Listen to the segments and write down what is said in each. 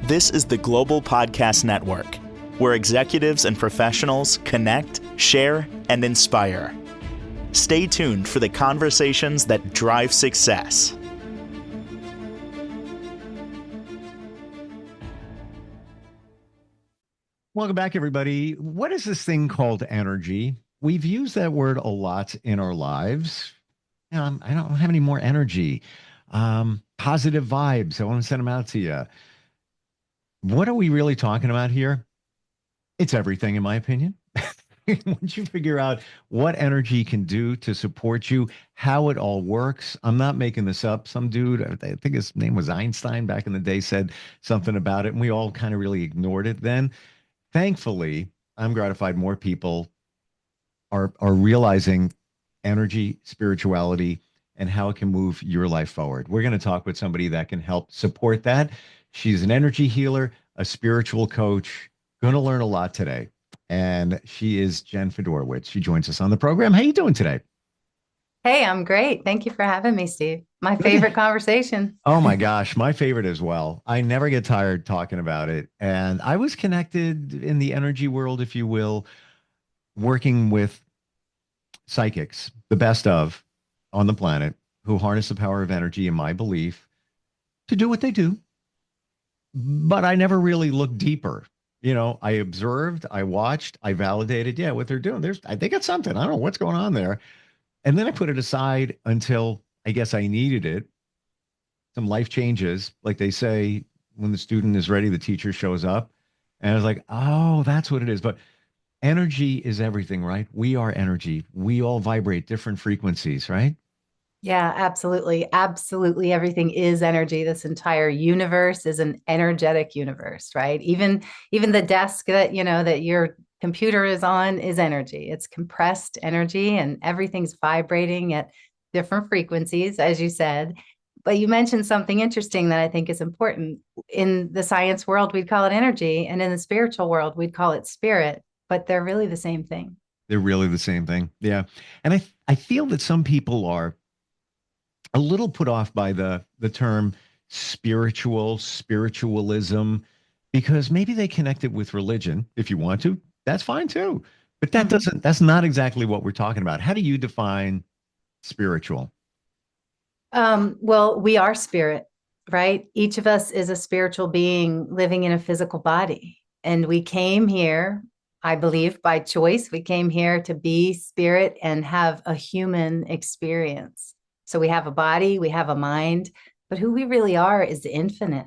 This is the Global Podcast Network, where executives and professionals connect, share, and inspire. Stay tuned for the conversations that drive success. Welcome back, everybody. What is this thing called energy? We've used that word a lot in our lives. I don't have any more energy. Positive vibes. I want to send them out to you. What are we really talking about here? It's everything, in my opinion. Once you figure out what energy can do to support you, how it all works. I'm not making this up. Some dude, I think his name was Einstein back in the day, said something about it, and we all kind of really ignored it then. Thankfully, I'm gratified more people are realizing energy, spirituality, and how it can move your life forward. We're going to talk with somebody that can help support that. She's an energy healer, a spiritual coach. Going to learn a lot today. And she is Jen Fedorowicz. She joins us on the program. How you doing today? Hey, I'm great. Thank you for having me, Steve. My favorite conversation. Oh my gosh, my favorite as well. I never get tired talking about it. And I was connected in the energy world, if you will, working with psychics, the best of on the planet, who harness the power of energy, in my belief, to do what they do. But I never really looked deeper. I observed, I watched, I validated, yeah, what they're doing. I think it's something. I don't know what's going on there. And then I put it aside until I guess I needed it. Some life changes, like they say, when the student is ready, the teacher shows up. And I was like, oh, that's what it is. But energy is everything, right? We are energy. We all vibrate different frequencies, right? Yeah, absolutely. Absolutely. Everything is energy. This entire universe is an energetic universe, right? Even the desk that your computer is on is energy. It's compressed energy and everything's vibrating at different frequencies, as you said. But you mentioned something interesting that I think is important. In the science world, we'd call it energy, and in the spiritual world, we'd call it spirit, but they're really the same thing. They're really the same thing. Yeah. And I feel that some people are a little put off by the term spiritualism, because maybe they connect it with religion. If you want to, that's fine too. But that's not exactly what we're talking about. How do you define spiritual? Well, we are spirit, right? Each of us is a spiritual being living in a physical body. And we came here, I believe, by choice. We came here to be spirit and have a human experience. So we have a body, we have a mind, but who we really are is infinite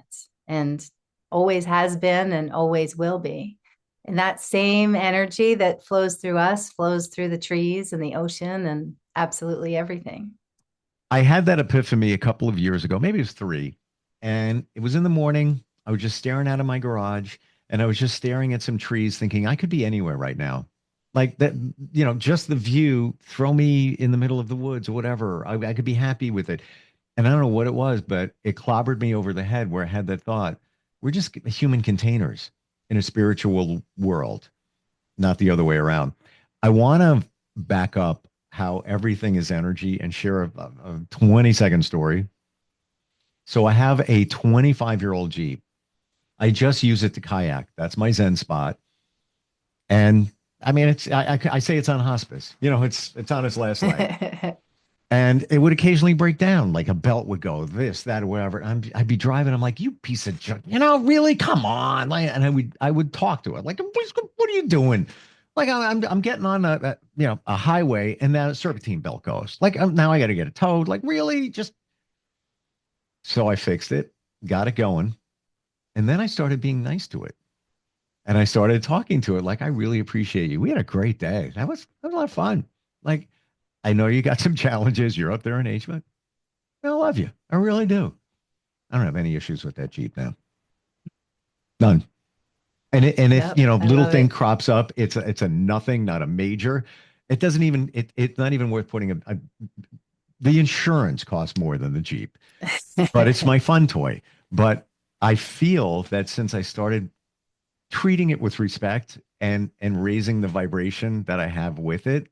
and always has been and always will be. And that same energy that flows through us flows through the trees and the ocean and absolutely everything. I had that epiphany a couple of years ago, maybe it was 3. And it was in the morning. I was just staring out of my garage, and I was just staring at some trees thinking I could be anywhere right now. Like that, just the view, throw me in the middle of the woods or whatever. I could be happy with it. And I don't know what it was, but it clobbered me over the head where I had that thought. We're just human containers in a spiritual world, not the other way around. I want to back up how everything is energy and share a 20-second story. So I have a 25-year-old Jeep. I just use it to kayak. That's my Zen spot. And I mean, I say it's on hospice. It's on its last leg. And it would occasionally break down, like a belt would go, this, that, or whatever. And I'd be driving. I'm like, you piece of junk, really, come on. And I would talk to it, like, what are you doing? Like I'm getting on a highway, and that serpentine belt goes. Like now I got to get it towed. Like really, just so I fixed it, got it going, and then I started being nice to it. And I started talking to it like, I really appreciate you. We had a great day. That was a lot of fun. Like, I know you got some challenges. You're up there in age, but I love you. I really do. I don't have any issues with that Jeep now. None. And if little thing crops up, it's a nothing, not a major. It doesn't even it's not even worth putting the insurance costs more than the Jeep, but it's my fun toy. But I feel that since I started treating it with respect and raising the vibration that I have with it,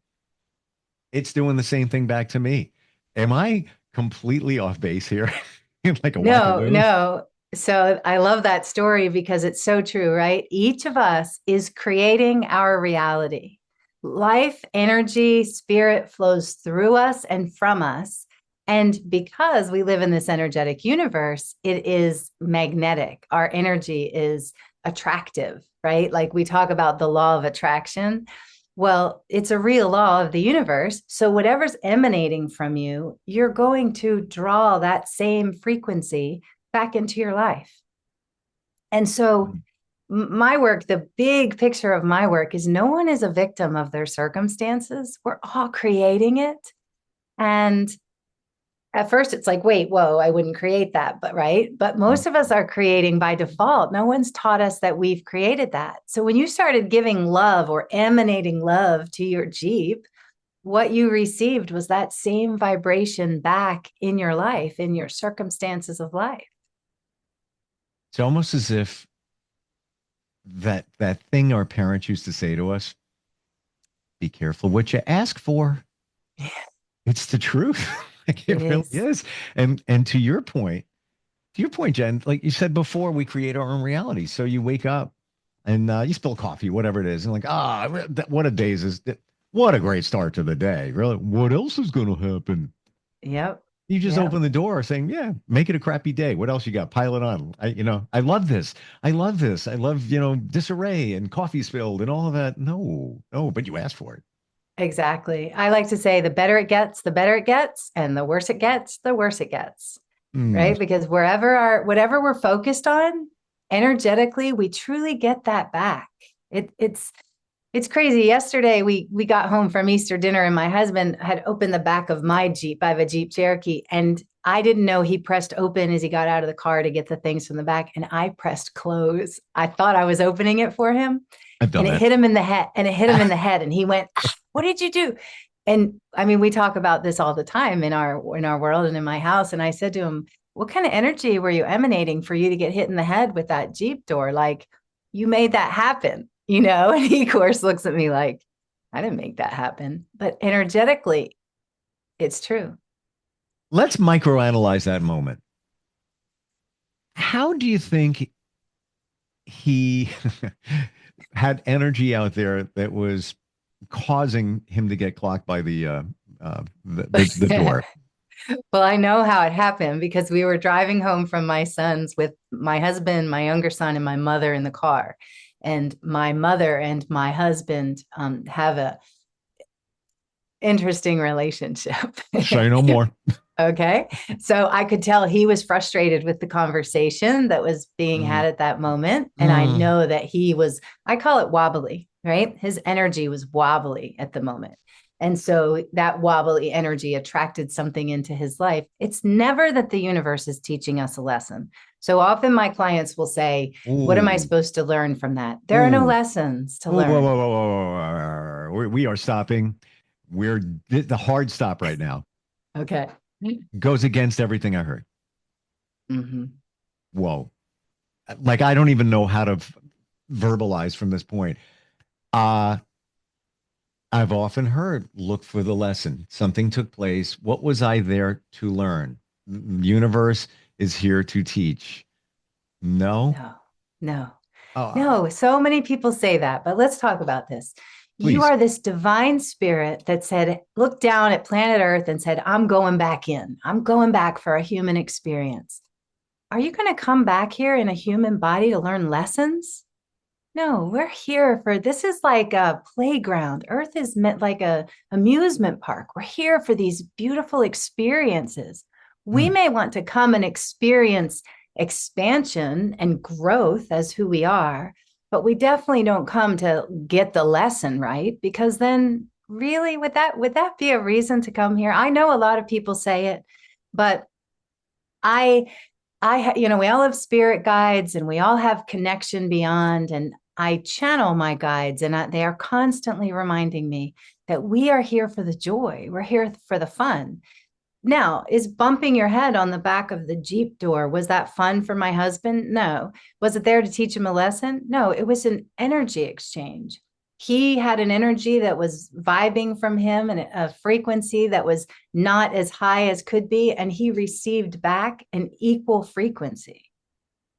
it's doing the same thing back to me. Am I completely off base here? Like a no. So I love that story because it's so true, right? Each of us is creating our reality. Life, energy, spirit flows through us and from us. And because we live in this energetic universe, it is magnetic. Our energy is attractive, right? Like we talk about the law of attraction. Well, it's a real law of the universe. So whatever's emanating from you, you're going to draw that same frequency back into your life. And so my work, the big picture of my work is no one is a victim of their circumstances. We're all creating it. And at first it's like, wait, whoa, I wouldn't create that, but right. But most of us are creating by default. No one's taught us that we've created that. So when you started giving love or emanating love to your Jeep, what you received was that same vibration back in your life, in your circumstances of life. It's almost as if that thing our parents used to say to us, be careful what you ask for. Yeah. It's the truth. Like it really is. And to your point, Jen, like you said before, we create our own reality. So you wake up and you spill coffee, whatever it is, and like, what a days is what a great start to the day. Really, what else is going to happen? Yep. You just Yep. open the door saying, yeah, make it a crappy day. What else you got? Pile it on. I love this. I love this. I love, disarray and coffee spilled and all of that. No, but you asked for it. Exactly. I like to say the better it gets, the better it gets, and the worse it gets, the worse it gets. Right? Because whatever we're focused on, energetically, we truly get that back. It's crazy. Yesterday we got home from Easter dinner and my husband had opened the back of my Jeep. I have a Jeep Cherokee, and I didn't know he pressed open as he got out of the car to get the things from the back, and I pressed close. I thought I was opening it for him. I've done And it that. hit him in the head, and he went, what did you do? And I mean, we talk about this all the time in our world and in my house. And I said to him, what kind of energy were you emanating for you to get hit in the head with that Jeep door? Like, you made that happen, And he, of course, looks at me like, I didn't make that happen. But energetically, it's true. Let's microanalyze that moment. How do you think he had energy out there that was causing him to get clocked by the door? Well, I know how it happened because we were driving home from my son's with my husband, my younger son, and my mother in the car. And my mother and my husband have a interesting relationship. Say no more. Okay. So I could tell he was frustrated with the conversation that was being had at that moment. And I know that I call it wobbly, right? His energy was wobbly at the moment. And so that wobbly energy attracted something into his life. It's never that the universe is teaching us a lesson. So often my clients will say, what am I supposed to learn from that? There are no lessons to learn. Whoa. We are stopping. We're the hard stop right now. Okay. Goes against everything I heard. Mm-hmm. Whoa. Like, I don't even know how to verbalize from this point. I've often heard, look for the lesson. Something took place. What was I there to learn? The universe is here to teach. No. No. So many people say that, but let's talk about this. Please. You are this divine spirit that said, look down at planet Earth and said, I'm going back in. I'm going back for a human experience. Are you going to come back here in a human body to learn lessons? No, we're here this is like a playground. Earth is meant like a amusement park. We're here for these beautiful experiences. We may want to come and experience expansion and growth as who we are, but we definitely don't come to get the lesson, right? Because then really, would that be a reason to come here? I know a lot of people say it, but we all have spirit guides and we all have connection beyond, and I channel my guides and they are constantly reminding me that we are here for the joy. We're here for the fun. Now, is bumping your head on the back of the Jeep door, was that fun for my husband? No. Was it there to teach him a lesson? No, it was an energy exchange. He had an energy that was vibing from him and a frequency that was not as high as could be, and he received back an equal frequency.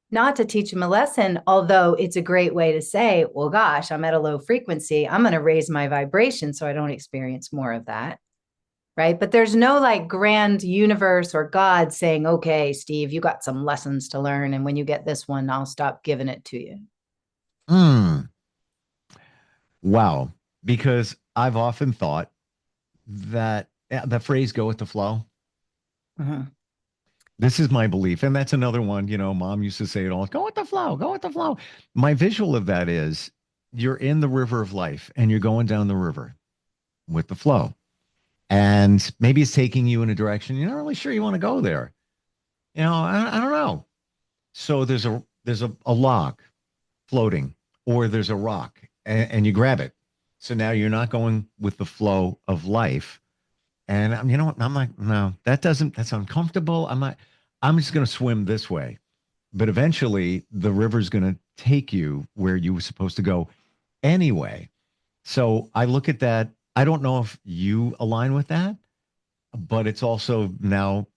not to teach them a lesson, although it's a great way to say, well, gosh, I'm at a low frequency. I'm going to raise my vibration so I don't experience more of that. Right. But there's no like grand universe or God saying, okay, Steve, you got some lessons to learn. And when you get this one, I'll stop giving it to you. Wow. Because I've often thought that the phrase go with the flow. Mhm. This is my belief. And that's another one, mom used to say it all, go with the flow, go with the flow. My visual of that is you're in the river of life and you're going down the river with the flow. And maybe it's taking you in a direction you're not really sure you want to go there. I don't know. So there's a log floating, or there's a rock, and you grab it. So now you're not going with the flow of life. And you know what? I'm like, no, that's uncomfortable. I'm just going to swim this way. But eventually the river's going to take you where you were supposed to go anyway. So I look at that. I don't know if you align with that, but it's also now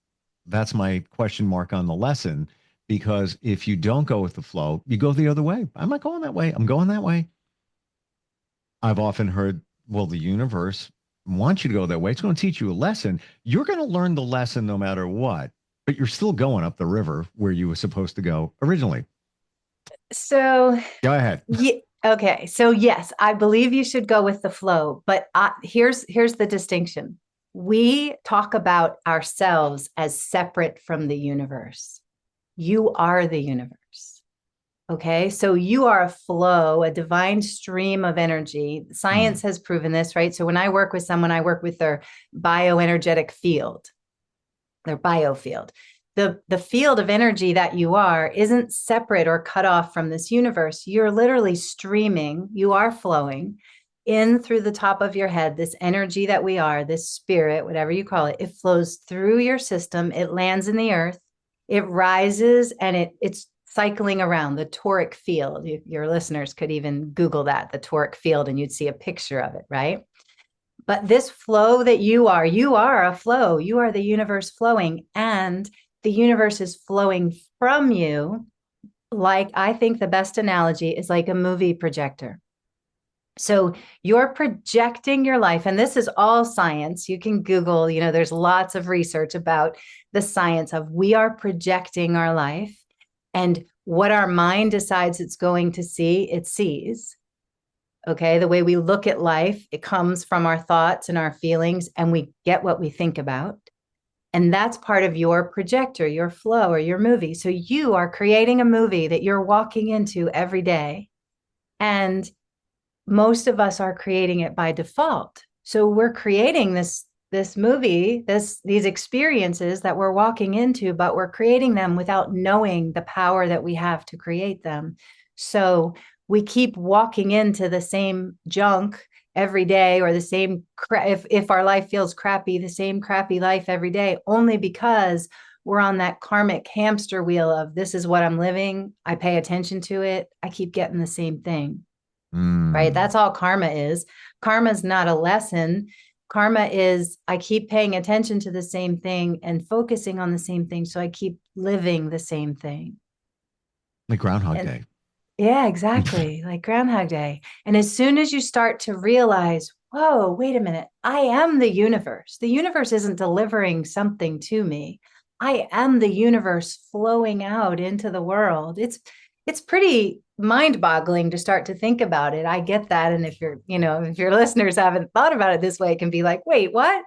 that's my question mark on the lesson, because if you don't go with the flow, you go the other way. I'm not going that way. I'm going that way. I've often heard, well, the universe wants you to go that way. It's going to teach you a lesson. You're going to learn the lesson no matter what, but you're still going up the river where you were supposed to go originally. So Go ahead. yeah, okay. So yes, I believe you should go with the flow, but here's the distinction. We talk about ourselves as separate from the universe. You are the universe. Okay. So you are a flow, a divine stream of energy. Science has proven this, right? So when I work with someone, I work with their bioenergetic field, their biofield. The field of energy that you are isn't separate or cut off from this universe. You're literally streaming, you are flowing in through the top of your head. This energy that we are, this spirit, whatever you call it, it flows through your system. It lands in the earth. It rises and it's cycling around the toric field. Your listeners could even Google that, the toric field, and you'd see a picture of it, right? But this flow that you are a flow. You are the universe flowing, and the universe is flowing from you. Like, I think the best analogy is like a movie projector. So you're projecting your life, and this is all science. You can Google, there's lots of research about the science of we are projecting our life, and what our mind decides it's going to see, it sees. Okay. The way we look at life, it comes from our thoughts and our feelings, and we get what we think about. And that's part of your projector, your flow, or your movie. So you are creating a movie that you're walking into every day. And most of us are creating it by default. So we're creating this movie, these experiences that we're walking into, but we're creating them without knowing the power that we have to create them. So we keep walking into the same junk every day, or the same if our life feels crappy, the same crappy life every day, only because we're on that karmic hamster wheel of this is what I'm living. I pay attention to it. I keep getting the same thing. Right? That's all karma is. Karma is not a lesson. Karma is I keep paying attention to the same thing and focusing on the same thing. So I keep living the same thing. Like Groundhog Day. Yeah, exactly. Like Groundhog Day. And as soon as you start to realize, whoa, wait a minute, I am the universe. The universe isn't delivering something to me. I am the universe flowing out into the world. It's pretty mind-boggling to start to think about it. I get that. And if your listeners haven't thought about it this way, it can be like, wait, what?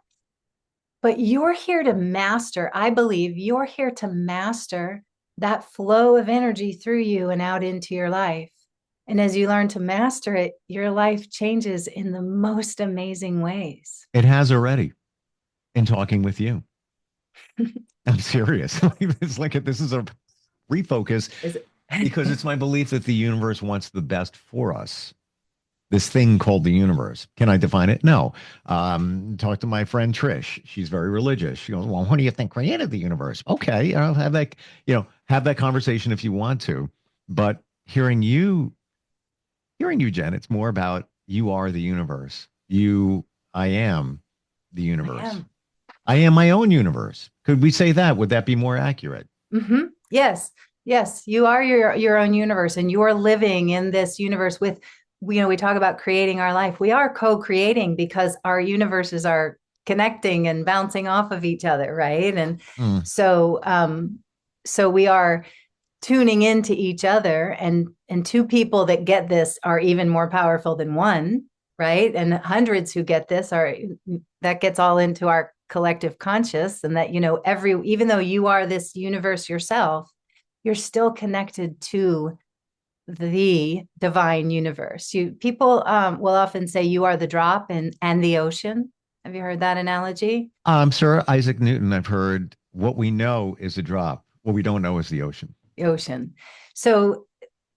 But you're here to master, I believe you're here to master that flow of energy through you and out into your life. And as you learn to master it, your life changes in the most amazing ways. It has already, in talking with you. I'm serious. It's like this is a refocus because it's my belief that the universe wants the best for us. This thing called the universe. Can I define it? No. Talk to my friend Trish. She's very religious. She goes, well, what do you think created the universe? Okay, I'll have that conversation if you want to. But hearing you, Jen, it's more about you are the universe. I am the universe. I am my own universe. Could we say that? Would that be more accurate? Mm-hmm. Yes. Yes, you are your own universe, and you are living in this universe with, we talk about creating our life. We are co-creating because our universes are connecting and bouncing off of each other, right? And Mm. so we are tuning into each other, and two people that get this are even more powerful than one, right? And hundreds who get this that gets all into our collective conscious, and that, even though you are this universe yourself, you're still connected to the divine universe. People will often say you are the drop and the ocean. Have you heard that analogy? Sir Isaac Newton, I've heard what we know is a drop. What we don't know is the ocean. The ocean. So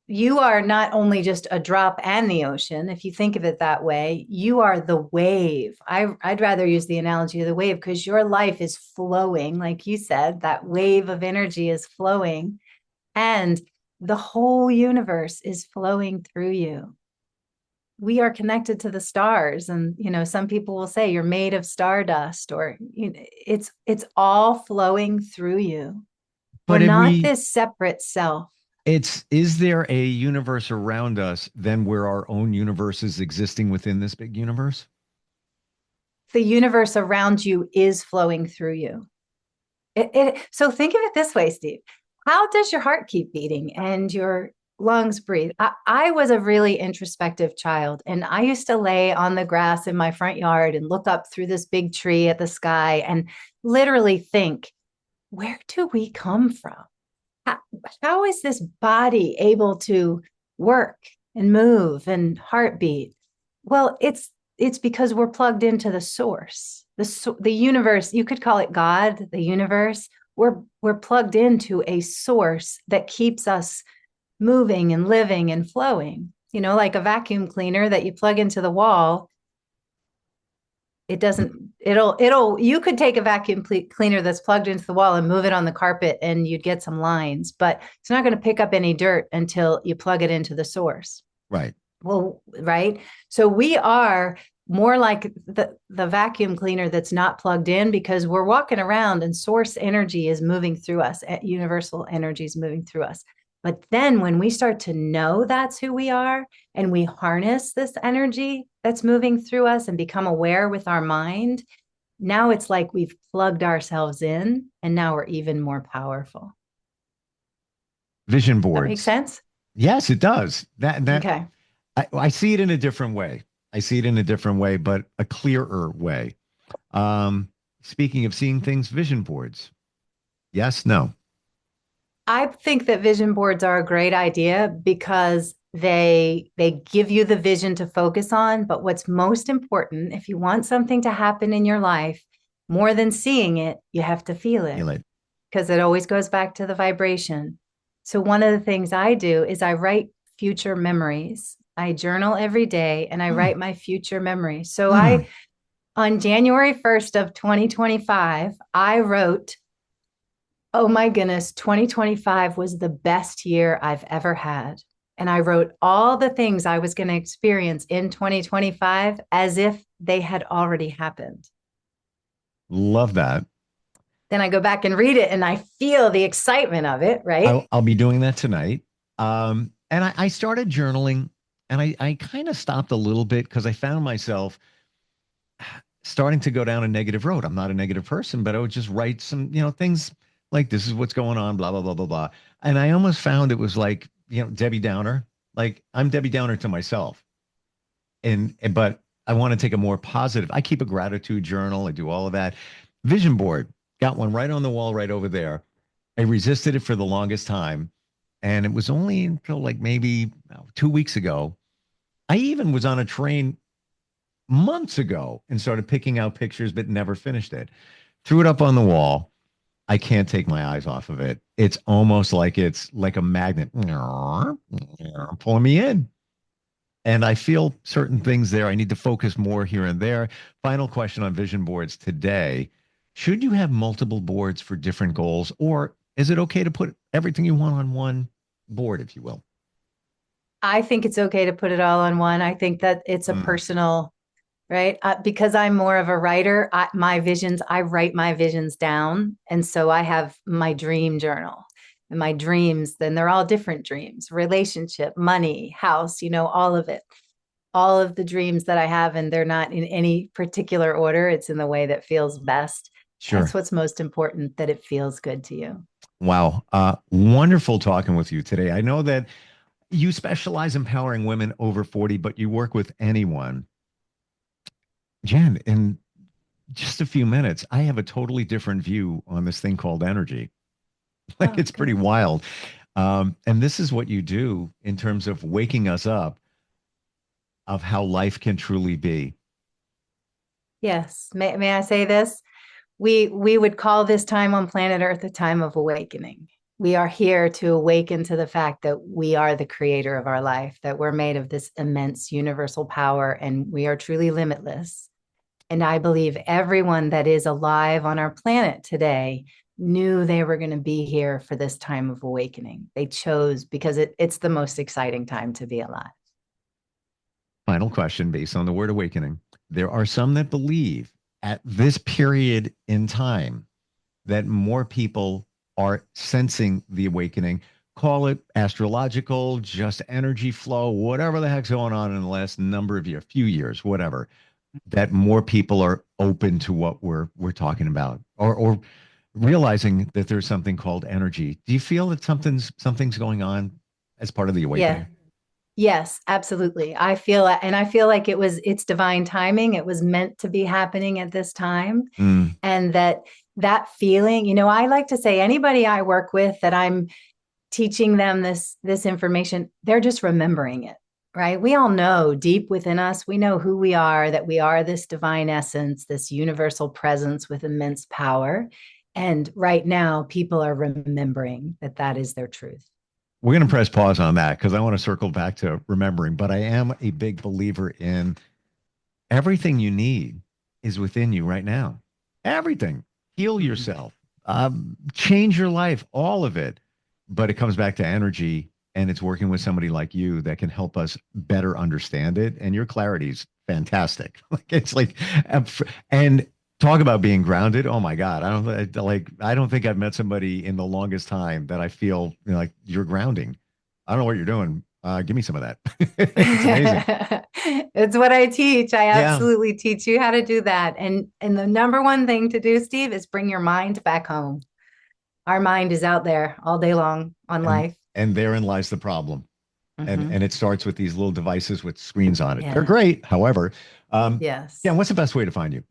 you are not only just a drop and the ocean. If you think of it that way, you are the wave. I'd rather use the analogy of the wave, because your life is flowing. Like you said, that wave of energy is flowing, and the whole universe is flowing through you. We are connected to the stars, and some people will say you're made of stardust, or it's all flowing through you. We're But if not we, this separate self. is there a universe around us then where our own universe is existing within this big universe? The universe around you is flowing through you. So think of it this way, Steve. How does your heart keep beating and your lungs breathe? I was a really introspective child, and I used to lay on the grass in my front yard and look up through this big tree at the sky and literally think, where do we come from? How is this body able to work and move and heartbeat? Well, it's because we're plugged into the source, the universe. You could call it God, the universe. We're plugged into a source that keeps us moving and living and flowing. Like a vacuum cleaner that you plug into the wall. It doesn't, you could take a vacuum cleaner that's plugged into the wall and move it on the carpet and you'd get some lines, but it's not going to pick up any dirt until you plug it into the source. Right. Well, right. So we are more like the vacuum cleaner that's not plugged in, because we're walking around and source energy is moving through us. Universal energy is moving through us. But then when we start to know that's who we are, and we harness this energy that's moving through us and become aware with our mind, now it's like we've plugged ourselves in, and now we're even more powerful. Vision That makes boards. sense? Yes, it does. Okay. I see it in a different way. I see it in a different way, but a clearer way. Speaking of seeing things, vision boards. Yes, no. I think that vision boards are a great idea because they give you the vision to focus on. But what's most important, if you want something to happen in your life, more than seeing it, you have to feel it, Feel it. because it always goes back to the vibration. So one of the things I do is I write future memories. I journal every day and I write my future memories. So on January 1st of 2025, I wrote, oh my goodness, 2025 was the best year I've ever had. And I wrote all the things I was going to experience in 2025 as if they had already happened. Love that. Then I go back and read it and I feel the excitement of it, right? I'll be doing that tonight. And I started journaling, and I kind of stopped a little bit because I found myself starting to go down a negative road. I'm not a negative person, but I would just write some, things like, this is what's going on, blah, blah, blah, blah, blah. And I almost found it was like, Debbie Downer. Like, I'm Debbie Downer to myself. But I want to take a more positive. I keep a gratitude journal. I do all of that. Vision board, got one right on the wall right over there. I resisted it for the longest time. And it was only until like maybe 2 weeks ago. I even was on a train months ago and started picking out pictures, but never finished it. Threw it up on the wall. I can't take my eyes off of it. It's almost like it's like a magnet pulling me in. And I feel certain things there. I need to focus more here and there. Final question on vision boards today. Should you have multiple boards for different goals, or is it okay to put everything you want on one board, if you will? I think it's okay to put it all on one. I think that it's a personal, right? Because I'm more of a writer, I write my visions down. And so I have my dream journal. and my dreams, then they're all different dreams, relationship, money, house, all of it, all of the dreams that I have, and they're not in any particular order. It's in the way that feels best. Sure. That's what's most important, that it feels good to you. Wow. Wonderful talking with you today. I know that you specialize empowering women over 40, but you work with anyone. Jen, in just a few minutes, I have a totally different view on this thing called energy. Like, it's pretty wild. And this is what you do in terms of waking us up of how life can truly be. Yes. May I say this? We would call this time on planet Earth a time of awakening. We are here to awaken to the fact that we are the creator of our life, that we're made of this immense universal power, and we are truly limitless. And I believe everyone that is alive on our planet today knew they were going to be here for this time of awakening. They chose because it's the most exciting time to be alive. Final question based on the word awakening. There are some that believe at this period in time that more people are sensing the awakening. Call it astrological, just energy flow, whatever the heck's going on in the last number of years, few years, whatever, that more people are open to what we're talking about, or realizing that there's something called energy. Do you feel that something's going on as part of the awakening? Yeah. Yes, absolutely. I feel like it's divine timing. It was meant to be happening at this time. And that feeling, I like to say anybody I work with that I'm teaching them this information, they're just remembering it, right? We all know deep within us, we know who we are, that we are this divine essence, this universal presence with immense power. And right now, people are remembering that is their truth. We're going to press pause on that because I want to circle back to remembering, but I am a big believer in everything you need is within you right now. Everything. Heal yourself, change your life, all of it. But it comes back to energy, and it's working with somebody like you that can help us better understand it. And your clarity is fantastic. And talk about being grounded. Oh my God. I don't think I've met somebody in the longest time that I feel like you're grounding. I don't know what you're doing. Give me some of that. It's amazing. It's what I teach. I absolutely teach you how to do that. And the number one thing to do, Steve, is bring your mind back home. Our mind is out there all day long on life. And therein lies the problem. Mm-hmm. And it starts with these little devices with screens on it. Yeah. They're great. However, yes. Yeah. What's the best way to find you?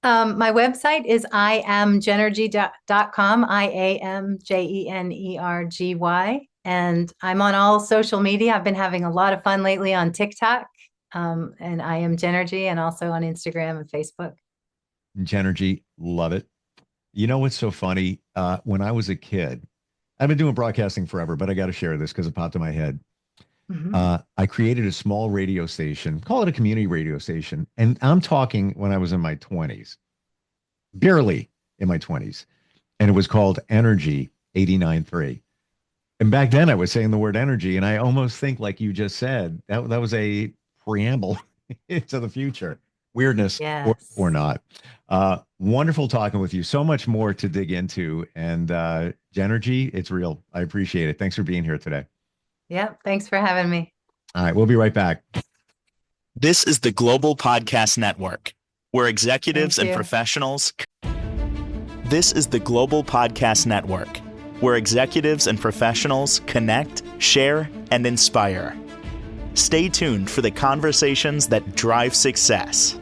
My website is iamjenergy.com, IAMJENERGY. And I'm on all social media. I've been having a lot of fun lately on TikTok, and I am jEnergy, and also on Instagram and Facebook. jEnergy, love it. You know what's so funny? When I was a kid, I've been doing broadcasting forever, but I got to share this because it popped in my head. Mm-hmm. I created a small radio station, call it a community radio station. And I'm talking when I was in my 20s, barely in my 20s. And it was called Energy 89.3. And back then I was saying the word energy, and I almost think, like you just said, that was a preamble into the future. Weirdness, yes. or not. Wonderful talking with you. So much more to dig into. And jEnergy, it's real. I appreciate it. Thanks for being here today. Yeah, thanks for having me. All right, we'll be right back. This is the Global Podcast Network, where executives and professionals. This is the Global Podcast Network, where executives and professionals connect, share, and inspire. Stay tuned for the conversations that drive success.